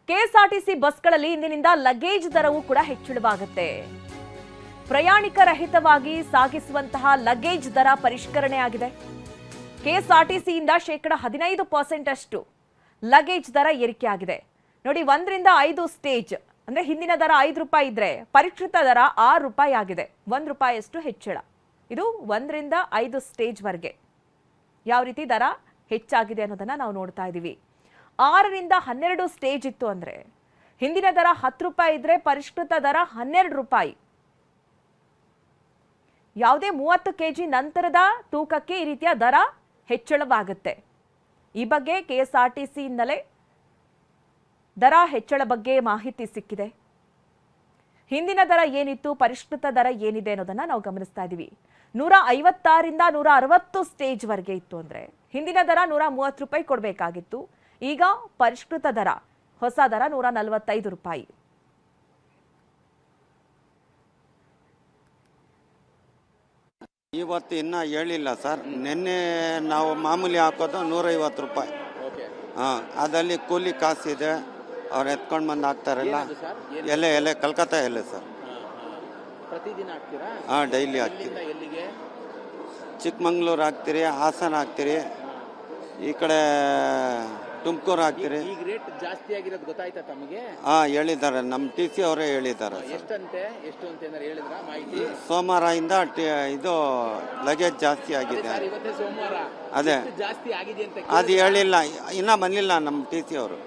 KSRTC ಬಸ್ಗಳಲ್ಲಿ ಇಂದಿನಿಂದ luggage ದರವೂ ಕೂಡ ಹೆಚ್ಚಳವಾಗುತ್ತೆ. ಪ್ರಯಾಣಿಕ ರಹಿತವಾಗಿ ಸಾಗಿಸುವಂತಹ ಲಗೇಜ್ ದರ ಪರಿಷ್ಕರಣೆ ಆಗಿದೆ. ಕೆಎಸ್ಆರ್ಟಿಸಿಯಿಂದ 15% ಅಷ್ಟು ಲಗೇಜ್ ದರ ಏರಿಕೆ ಆಗಿದೆ. ನೋಡಿ, 1 ರಿಂದ 5 ಸ್ಟೇಜ್ ಅಂದ್ರೆ ಹಿಂದಿನ ದರ 5 ರೂಪಾಯಿ ಇದ್ರೆ ಪರಿಷ್ಕೃತ ದರ 6 ರೂಪಾಯಿ ಆಗಿದೆ. 1 ರೂಪಾಯಿಯಷ್ಟು ಹೆಚ್ಚಳ. ಇದು 1 ರಿಂದ 5 ಸ್ಟೇಜ್ ವರೆಗೆ ಯಾವ ರೀತಿ ದರ ಹೆಚ್ಚಾಗಿದೆ ಅನ್ನೋದನ್ನ ನಾವು ನೋಡ್ತಾ ಇದೀವಿ. 6 ರಿಂದ 12 ಸ್ಟೇಜ್ ಇತ್ತು ಅಂದ್ರೆ ಹಿಂದಿನ ದರ 10 ರೂಪಾಯಿ ಇದ್ರೆ ಪರಿಷ್ಕೃತ ದರ 12 ರೂಪಾಯಿ. ಯಾವುದೇ 30 ಕೆಜಿ ನಂತರದ ತೂಕಕ್ಕೆ ಈ ರೀತಿಯ ದರ ಹೆಚ್ಚಳವಾಗುತ್ತೆ. ಈ ಬಗ್ಗೆ ಕೆಎಸ್ಆರ್ಟಿಸಿ ಇಂದಲೇ ದರ ಹೆಚ್ಚಳ ಬಗ್ಗೆ ಮಾಹಿತಿ ಸಿಕ್ಕಿದೆ. ಹಿಂದಿನ ದರ ಏನಿತ್ತು, ಪರಿಷ್ಕೃತ ದರ ಏನಿದೆ ಅನ್ನೋದನ್ನ ನಾವು ಗಮನಿಸ್ತಾ ಇದೀವಿ. 156 ರಿಂದ 160 ಸ್ಟೇಜ್ ವರೆಗೆ ಇತ್ತು ಅಂದ್ರೆ ಹಿಂದಿನ ದರ 130 ರೂಪಾಯಿ ಕೊಡಬೇಕಾಗಿತ್ತು. ಈಗ ಪರಿಷ್ಕೃತ ದರ, ಹೊಸ ದರ 145 ರೂಪಾಯಿ. ಇವತ್ತು ಇನ್ನೂ ಹೇಳಿಲ್ಲ ಸರ್. ನಿನ್ನೆ ನಾವು ಮಾಮೂಲಿ ಹಾಕೋದು 150 ರೂಪಾಯಿ. ಅದಲ್ಲಿ ಕೂಲಿ ಕಾಸಿದೆ, ಅವ್ರು ಎತ್ಕೊಂಡು ಬಂದು ಹಾಕ್ತಾರಲ್ಲ. ಎಲೆ ಕಲ್ಕತ್ತಾ ಎಲೆ ಸರ್. ಪ್ರತಿದಿನ ಹಾಕ್ತೀರಾ? ಹಾಂ, ಡೈಲಿ ಹಾಕ್ತೀರಿ. ಎಲ್ಲಿಗೆ? ಚಿಕ್ಕಮಂಗ್ಳೂರು ಹಾಕ್ತೀರಿ, ಹಾಸನ ಹಾಕ್ತೀರಿ, ಈ ಕಡೆ ತುಮಕೂರು ಹಾಕ್ತೀರಿ. ಈಗ ರೇಟ್ ಜಾಸ್ತಿ ಆಗಿರೋದು ಗೊತ್ತಾಯ್ತಾ ತಮಗೆ? ಹಾಂ, ಹೇಳಿದ್ದಾರೆ. ನಮ್ಮ ಟಿ ಸಿ ಅವರೇ ಹೇಳಿದ್ದಾರೆ. ಎಷ್ಟು ಅಂತ ಏನಾದ್ರು ಹೇಳಿದ್ರ ಮಾಹಿತಿ? ಸೋಮವಾರದಿಂದ ಇದು ಲಗೇಜ್ ಜಾಸ್ತಿ ಆಗಿದೆ. ಇವತ್ತೇ ಸೋಮವಾರ ಅದೇ ಜಾಸ್ತಿ ಆಗಿದೆ ಅಂತ ಅದು ಹೇಳಿಲ್ಲ, ಇನ್ನೂ ಬಂದಿಲ್ಲ ನಮ್ಮ ಟಿ ಸಿ ಅವರು.